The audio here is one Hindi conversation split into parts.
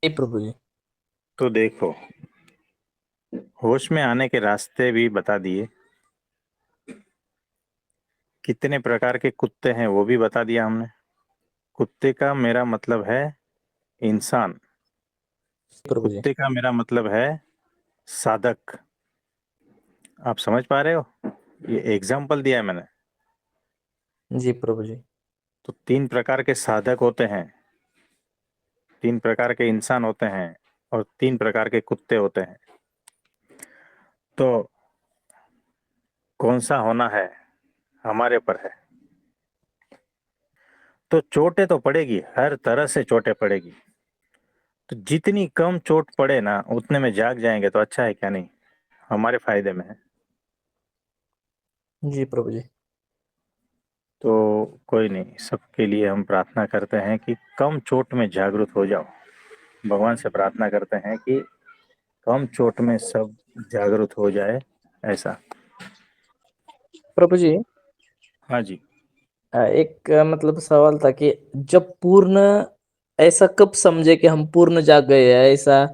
जी प्रभु जी। तो देखो, होश में आने के रास्ते भी बता दिए। कितने प्रकार के कुत्ते हैं वो भी बता दिया हमने। कुत्ते का मेरा मतलब है इंसान। प्रभु जी। कुत्ते का मेरा मतलब है साधक। आप समझ पा रहे हो? ये एग्जाम्पल दिया है मैंने। जी प्रभु जी। तो तीन प्रकार के साधक होते हैं, तीन प्रकार के इंसान होते हैं, और तीन प्रकार के कुत्ते होते हैं। तो कौन सा होना है हमारे पर है। तो चोटें तो पड़ेगी, हर तरह से चोटें पड़ेगी। तो जितनी कम चोट पड़े ना उतने में जाग जाएंगे तो अच्छा है क्या नहीं? हमारे फायदे में है। जी प्रभु जी। तो कोई नहीं, सबके लिए हम प्रार्थना करते हैं कि कम चोट में जागरूक हो जाओ। भगवान से प्रार्थना करते हैं कि कम चोट में सब जागरूक हो जाए, ऐसा। प्रभु जी, हाँ जी। एक मतलब सवाल था कि जब पूर्ण ऐसा कब समझे कि हम पूर्ण जाग गए हैं, ऐसा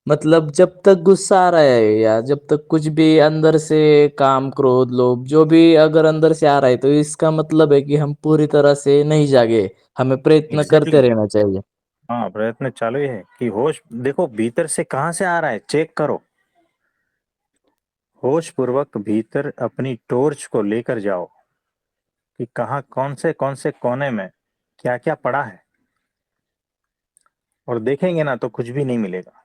मतलब जब तक गुस्सा आ रहा है या जब तक कुछ भी अंदर से काम क्रोध लोभ जो भी अगर अंदर से आ रहा है तो इसका मतलब है कि हम पूरी तरह से नहीं जागे, हमें प्रयत्न करते एग्जैक्टली। रहना चाहिए। हाँ, प्रयत्न चालू ही है कि होश देखो भीतर से कहाँ से आ रहा है, चेक करो। होश पूर्वक भीतर अपनी टॉर्च को लेकर जाओ कि कहाँ कौन से कोने में क्या क्या पड़ा है, और देखेंगे ना तो कुछ भी नहीं मिलेगा।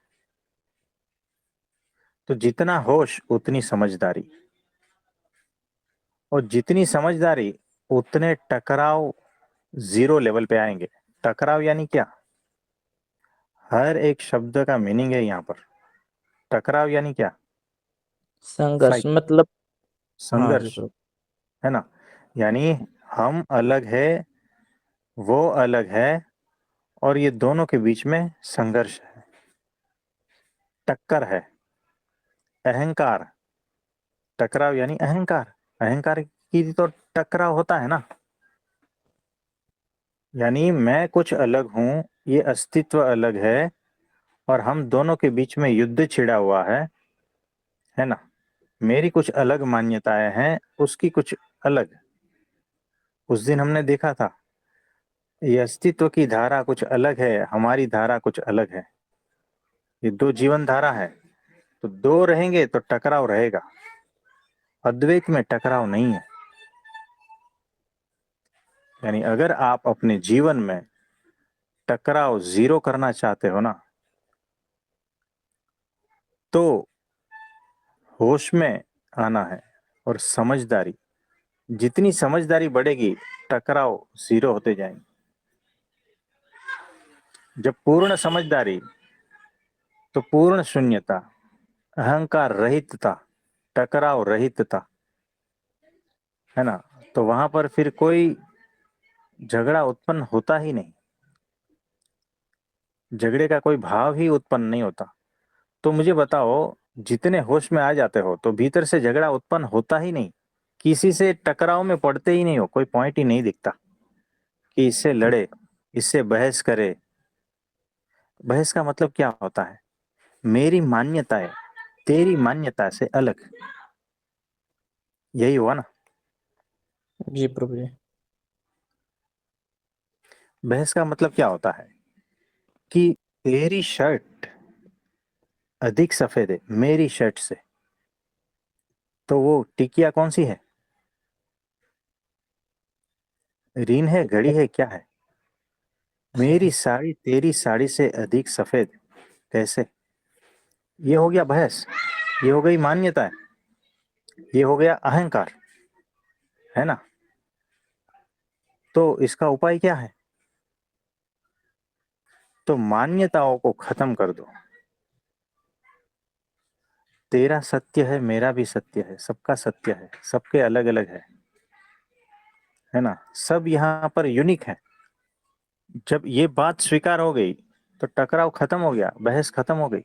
तो जितना होश उतनी समझदारी, और जितनी समझदारी उतने टकराव जीरो लेवल पे आएंगे। टकराव यानी क्या? हर एक शब्द का मीनिंग है यहाँ पर। टकराव यानी क्या? संघर्ष फाइट, मतलब। हाँ जी संघर्ष, प्रभु। है ना? यानी हम अलग है, वो अलग है, और ये दोनों के बीच में संघर्ष है, टक्कर है, अहंकार। टकराव यानी अहंकार। अहंकार की तो टकराव होता है ना। यानी मैं कुछ अलग हूं, ये अस्तित्व अलग है, और हम दोनों के बीच में युद्ध छिड़ा हुआ है ना? मेरी कुछ अलग मान्यताएं हैं, उसकी कुछ अलग। उस दिन हमने देखा था, ये अस्तित्व की धारा कुछ अलग है, हमारी धारा कुछ अलग है। ये दो जीवन धारा है, तो दो रहेंगे तो टकराव रहेगा। अद्वैत में टकराव नहीं है। यानी अगर आप अपने जीवन में टकराव जीरो करना चाहते हो ना, तो होश में आना है, और समझदारी। जितनी समझदारी बढ़ेगी टकराव जीरो होते जाएंगे। जब पूर्ण समझदारी, तो पूर्ण शून्यता, अहंकार रहितता, टकराव रहितता, है ना? तो वहां पर फिर कोई झगड़ा उत्पन्न होता ही नहीं। झगड़े का कोई भाव ही उत्पन्न नहीं होता। तो मुझे बताओ, जितने होश में आ जाते हो तो भीतर से झगड़ा उत्पन्न होता ही नहीं। किसी से टकराव में पड़ते ही नहीं हो, कोई पॉइंट ही नहीं दिखता कि इससे लड़े, इससे बहस करे। बहस का मतलब क्या होता है? मेरी मान्यता है तेरी मान्यता से अलग, यही हुआ ना। जी प्रभु जी। बहस का मतलब क्या होता है कि तेरी शर्ट अधिक सफेद है मेरी शर्ट से, तो वो टिकिया कौन सी है? रीन है, घड़ी है, क्या है? मेरी साड़ी तेरी साड़ी से अधिक सफेद, कैसे? ये हो गया बहस, ये हो गई मान्यता, ये हो गया अहंकार, है ना? तो इसका उपाय क्या है? तो मान्यताओं को खत्म कर दो। तेरा सत्य है, मेरा भी सत्य है, सबका सत्य है, सबके अलग अलग है ना? सब यहाँ पर यूनिक है। जब ये बात स्वीकार हो गई तो टकराव खत्म हो गया, बहस खत्म हो गई।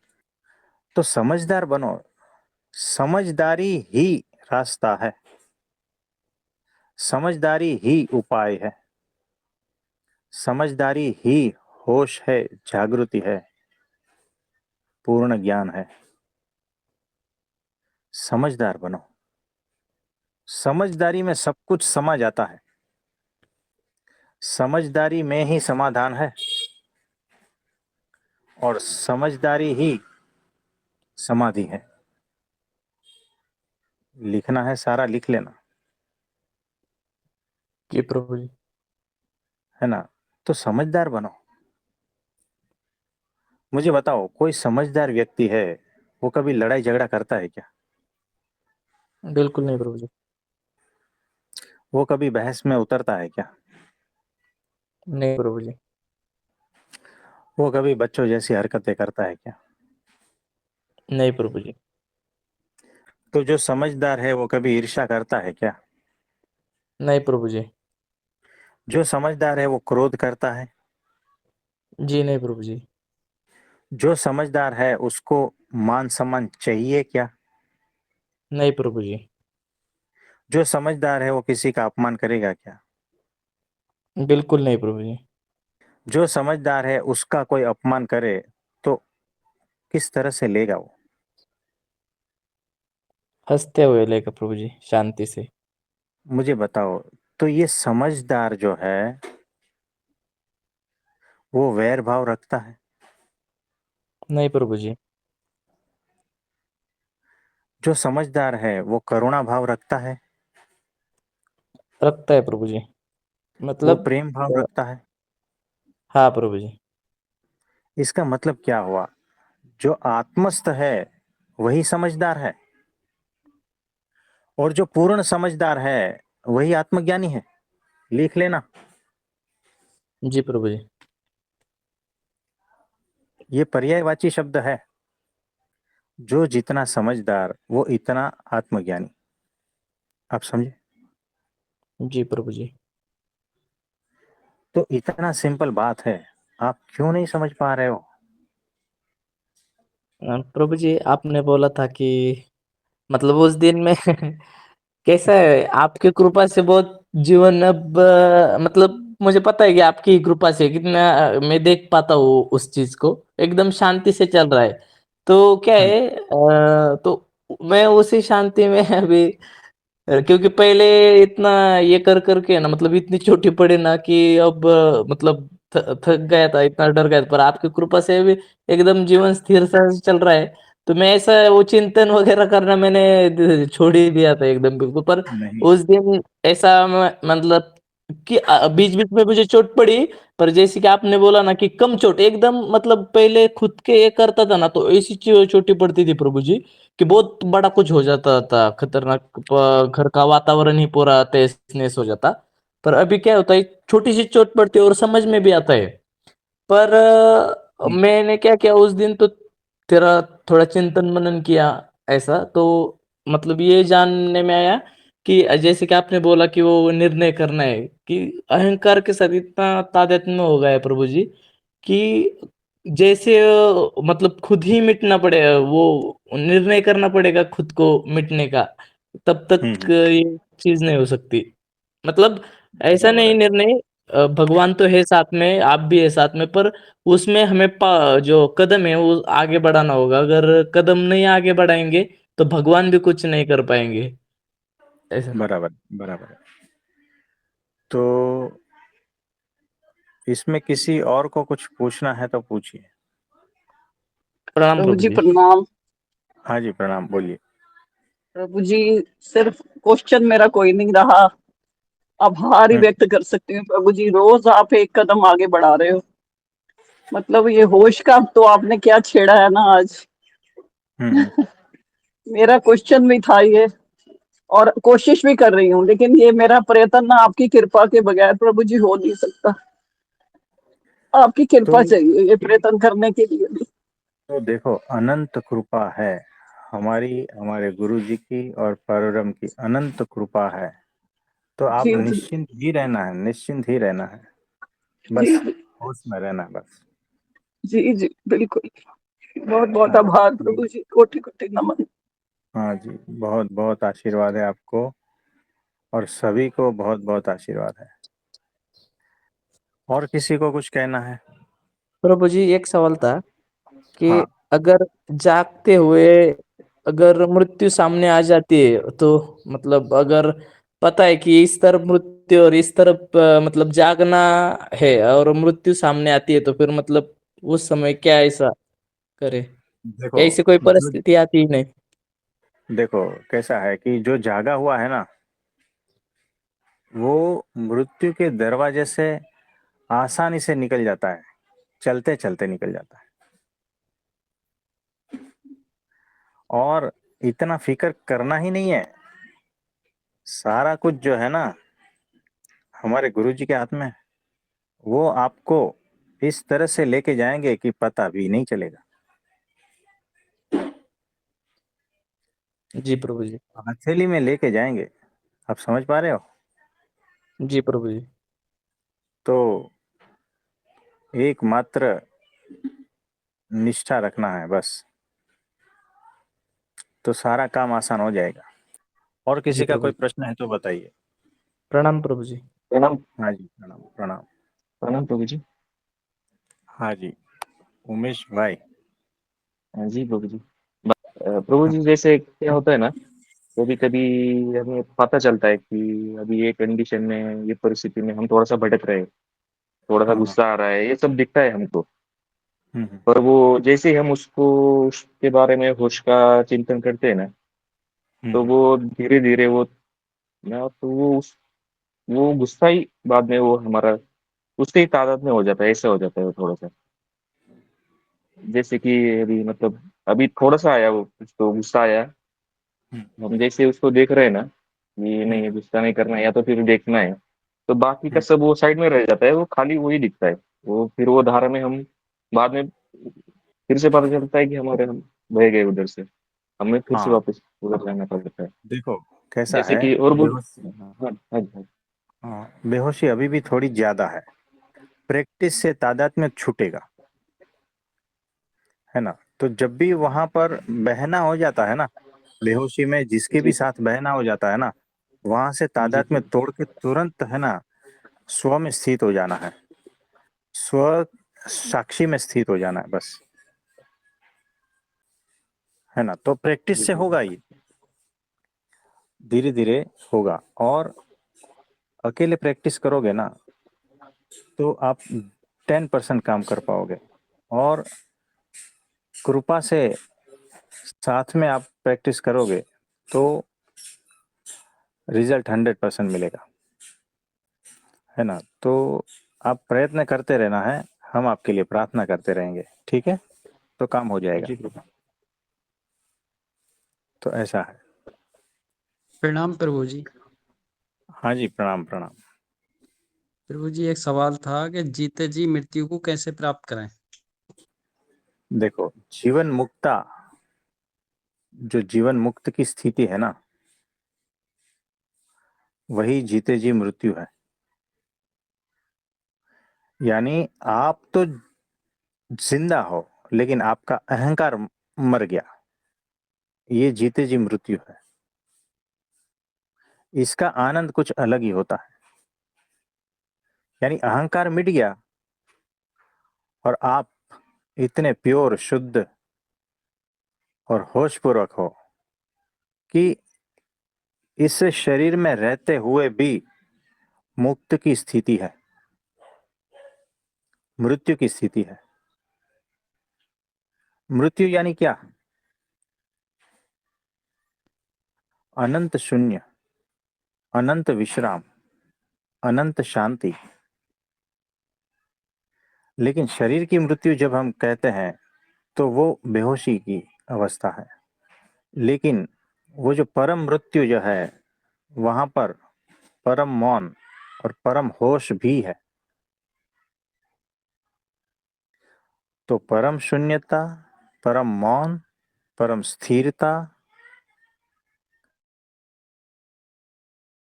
तो समझदार बनो। समझदारी ही रास्ता है, समझदारी ही उपाय है, समझदारी ही होश है, जागृति है। पूर्ण ज्ञान है। समझदार बनो। समझदारी में सब कुछ समा जाता है। समझदारी में ही समाधान है, और समझदारी ही समाधि है। लिखना है सारा, लिख लेना, जी प्रभु जी। है ना। तो समझदार बनो। मुझे बताओ, कोई समझदार व्यक्ति है, वो कभी लड़ाई झगड़ा करता है क्या? बिल्कुल नहीं प्रभु जी। वो कभी बहस में उतरता है क्या? नहीं प्रभु जी। वो कभी बच्चों जैसी हरकतें करता है क्या? नहीं प्रभु जी। तो जो समझदार है वो कभी ईर्ष्या करता है क्या? नहीं प्रभु जी। जो समझदार है वो क्रोध करता है? जी नहीं प्रभु जी। जो समझदार है उसको मान सम्मान चाहिए क्या? नहीं प्रभु जी। जो समझदार है वो किसी का अपमान करेगा क्या? बिल्कुल नहीं प्रभु जी। जो समझदार है उसका कोई अपमान करे तो किस तरह से लेगा वो? हंसते हुए लेगा प्रभु जी, शांति से। मुझे बताओ, तो ये समझदार जो है वो वैर भाव रखता है? नहीं प्रभु जी। जो समझदार है वो करुणा भाव रखता है? रखता है प्रभु जी। वो मतलब प्रेम भाव रखता है? हाँ प्रभु जी। इसका मतलब क्या हुआ? जो आत्मस्थ है वही समझदार है, और जो पूर्ण समझदार है वही आत्मज्ञानी है। लिख लेना। जी प्रभु जी। ये पर्यायवाची शब्द है। जो जितना समझदार वो इतना आत्मज्ञानी। आप समझे? जी प्रभु जी। तो इतना सिंपल बात है, आप क्यों नहीं समझ पा रहे हो? प्रभु जी आपने बोला था कि मतलब उस दिन में कैसा है आपकी कृपा से बहुत जीवन अब मतलब मुझे पता है कि आपकी ही कृपा से कितना मैं देख पाता हूँ उस चीज को एकदम शांति से चल रहा है। तो क्या हम्म। है तो मैं उसी शांति में अभी क्योंकि पहले इतना ये कर करके ना मतलब इतनी चोटी पड़ी ना कि अब मतलब थक गया था, इतना डर गया था, पर आपकी कृपा से भी एकदम जीवन स्थिर सा चल रहा है। तो मैं ऐसा वो चिंतन वगैरह करना मैंने छोड़ ही दिया था एकदम बिल्कुल। पर नहीं। उस दिन ऐसा मतलब कि बीच बीच में मुझे चोट पड़ी, पर जैसे कि आपने बोला ना कि कम चोट एकदम मतलब पहले खुद के ये करता था ना तो ऐसी चोटी पड़ती थी प्रभु जी कि बहुत बड़ा कुछ हो जाता था खतरनाक, घर का वातावरण ही पूरा तहस नहस हो जाता। पर अभी क्या होता है छोटी सी चोट पड़ती है और समझ में भी आता है। पर हम्म। मैंने क्या किया उस दिन तो तेरा थोड़ा चिंतन मनन किया ऐसा तो मतलब ये जानने में आया कि जैसे कि आपने बोला कि वो निर्णय करना है कि अहंकार के साथ इतना तादात्म्य हो गया है प्रभु जी कि जैसे मतलब खुद ही मिटना पड़ेगा, वो निर्णय करना पड़ेगा खुद को मिटने का, तब तक हम्म। ये चीज नहीं हो सकती। मतलब ऐसा बराबर नहीं है। निर्णय, भगवान तो है साथ में, आप भी है साथ में, पर उसमें हमें जो कदम है वो आगे बढ़ाना होगा। अगर कदम नहीं आगे बढ़ाएंगे तो भगवान भी कुछ नहीं कर पाएंगे ऐसा। बराबर बराबर है। तो इसमें किसी और को कुछ पूछना है तो पूछिए। प्रणाम प्रभु प्रभु जी जी। प्रणाम। हाँ जी, प्रणाम, बोलिए। प्रभु जी सिर्फ क्वेश्चन मेरा कोई नहीं रहा, आभार ही हम्म। व्यक्त कर सकती हूँ प्रभु जी। रोज आप एक कदम आगे बढ़ा रहे हो। मतलब ये होश का तो आपने क्या छेड़ा है ना आज। हम्म। मेरा क्वेश्चन भी था ये, और कोशिश भी कर रही हूँ, लेकिन ये मेरा प्रयत्न ना आपकी कृपा के बगैर प्रभु जी हो नहीं सकता। आपकी तो कृपा चाहिए ये प्रयत्न करने के लिए भी। तो देखो, अनंत कृपा है हमारी, हमारे गुरु जी की और परम की अनंत कृपा है। तो आप जी जी निश्चिंत ही रहना है, निश्चिंत ही रहना है। जी बस होश में रहना है बस। जी जी बिल्कुल। बहुत बहुत हाँ आभार जी। प्रभु जी, कोटि कोटि नमन। हाँ जी, बहुत बहुत आशीर्वाद है आपको, और सभी को बहुत बहुत आशीर्वाद है। और किसी को कुछ कहना है? प्रभु जी एक सवाल था कि हाँ। अगर जागते हुए अगर मृत्यु सामने आ जाती है तो मतलब अगर पता है कि इस तरफ मृत्यु और इस तरफ मतलब जागना है और मृत्यु सामने आती है तो फिर मतलब उस समय क्या ऐसा करे? देखो ऐसी कोई जो परिस्थिति आती ही नहीं। देखो कैसा है कि जो जागा हुआ है ना, वो मृत्यु के दरवाजे से आसानी से निकल जाता है, चलते चलते निकल जाता है। और इतना फिक्र करना ही नहीं है। सारा कुछ जो है ना हमारे गुरुजी के हाथ में है। वो आपको इस तरह से लेके जाएंगे कि पता भी नहीं चलेगा। जी प्रभु जी। हथेली में लेके जाएंगे। आप समझ पा रहे हो? जी प्रभु जी। तो एकमात्र निष्ठा रखना है बस, तो सारा काम आसान हो जाएगा। और जी किसी का प्रभु कोई जी। प्रश्न है तो बताइए। प्रणाम प्रभु जी। प्रणाम। हाँ जी, प्रणाम प्रणाम। प्रणाम प्रभु जी। हाँ जी, उमेश भाई। हाँ जी प्रभु जी। प्रभु हाँ, जी, जैसे क्या होता है ना, कभी कभी हमें पता चलता है कि अभी ये कंडीशन में, ये परिस्थिति में हम थोड़ा सा भटक रहे हैं, थोड़ा सा हाँ, हाँ। गुस्सा आ रहा है, ये सब दिखता है हमको। हम्म, पर वो जैसे ही हम उसको, उसके बारे में होश का चिंतन करते हैं ना, तो हम्म। वो धीरे धीरे वो ना, तो वो गुस्सा ही बाद में वो हमारा उससे ही तादाद में हो जाता है, ऐसा हो जाता है वो थोड़ा सा। जैसे कि अभी मतलब अभी थोड़ा सा आया वो कुछ तो गुस्सा आया, हम्म, हम जैसे उसको देख रहे हैं ना, ये हम्म, नहीं गुस्सा नहीं करना है या तो फिर देखना है, तो बाकी का हम्म। सब वो साइड में रह जाता है, वो खाली वही दिखता है। वो फिर वो धारा में हम बाद में फिर से पता चलता है कि हमारे हम बह गए उधर से, हमें फिर से हाँ, वापस उधर जाना पड़ता है। देखो कैसा जैसे है। कि और वो बेहोश हाँ हाँ हाँ हाँ, हाँ, बेहोशी अभी भी थोड़ी ज्यादा है। प्रैक्टिस से तादाद में छूटेगा, है ना? तो जब भी वहां पर बहना हो जाता है ना, बेहोशी में जिसके भी जी साथ बहना हो जाता है ना, वहां से जी तादाद में तोड़ के तुरंत, है ना, स्व में स्थित हो जाना है। स्व साक्षी में स्थित हो जाना है बस, है ना? तो प्रैक्टिस जी से होगा ही, धीरे धीरे होगा। और अकेले प्रैक्टिस करोगे ना तो आप 10% काम कर पाओगे। और कृपा से साथ में आप प्रैक्टिस करोगे तो रिजल्ट 100% मिलेगा, है ना? तो आप प्रयत्न करते रहना है, हम आपके लिए प्रार्थना करते रहेंगे, ठीक है? तो काम हो जाएगा। जी प्रभु। तो ऐसा है। प्रणाम प्रभु जी। हाँ जी, प्रणाम प्रणाम। प्रभु जी, एक सवाल था कि जीते जी मृत्यु को कैसे प्राप्त करें? देखो, जीवन मुक्ता, जो जीवन मुक्त की स्थिति है ना, वही जीते जी मृत्यु है। यानी आप तो जिंदा हो, लेकिन आपका अहंकार मर गया, ये जीते जी मृत्यु है। इसका आनंद कुछ अलग ही होता है। यानी अहंकार मिट गया और आप इतने प्योर, शुद्ध और होशपूर्वक हो कि इस शरीर में रहते हुए भी मुक्त की स्थिति है, मृत्यु की स्थिति है। मृत्यु यानी क्या? अनंत शून्य, अनंत विश्राम, अनंत शांति। लेकिन शरीर की मृत्यु जब हम कहते हैं तो वो बेहोशी की अवस्था है। लेकिन वो जो परम मृत्यु जो है, वहां पर परम मौन और परम होश भी है। तो परम शून्यता, परम मौन, परम स्थिरता,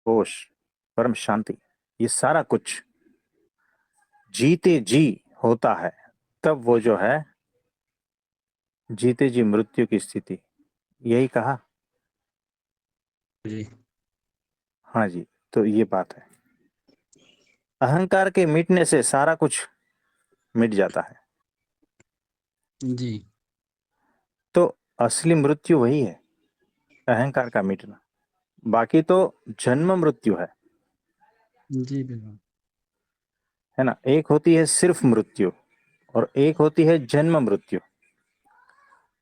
होश, परम शांति, ये सारा कुछ जीते जी होता है। तब वो जो है जीते जी मृत्यु की स्थिति, यही कहा। जी हाँ जी, तो ये बात है। अहंकार के मिटने से सारा कुछ मिट जाता है। जी। तो असली मृत्यु वही है, अहंकार का मिटना। बाकी तो जन्म मृत्यु है जी बिल्कुल। ना। एक होती है सिर्फ मृत्यु और एक होती है जन्म मृत्यु।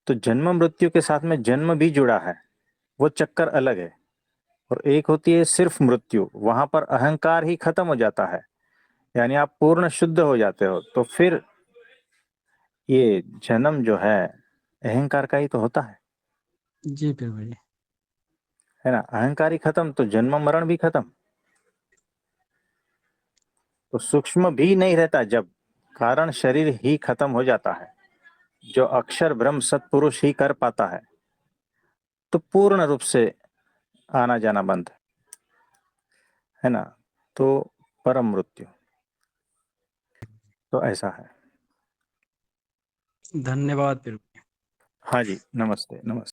तो जन्म मृत्यु के साथ में जन्म भी जुड़ा है, वो चक्कर अलग है। और एक होती है सिर्फ मृत्यु, वहां पर अहंकार ही खत्म हो जाता है, यानी आप पूर्ण शुद्ध हो जाते हो। तो फिर ये जन्म जो है अहंकार का ही तो होता जी बिल्कुल जी। है ना। अहंकार ही खत्म तो जन्म मरण भी खत्म। तो सूक्ष्म भी नहीं रहता जब, कारण शरीर ही खत्म हो जाता है। जो अक्षर ब्रह्म सत्पुरुष ही कर पाता है, तो पूर्ण रूप से आना जाना बंद है ना। तो परम मृत्यु, तो ऐसा है। धन्यवाद बिल्कुल। हाँ जी, नमस्ते नमस्ते।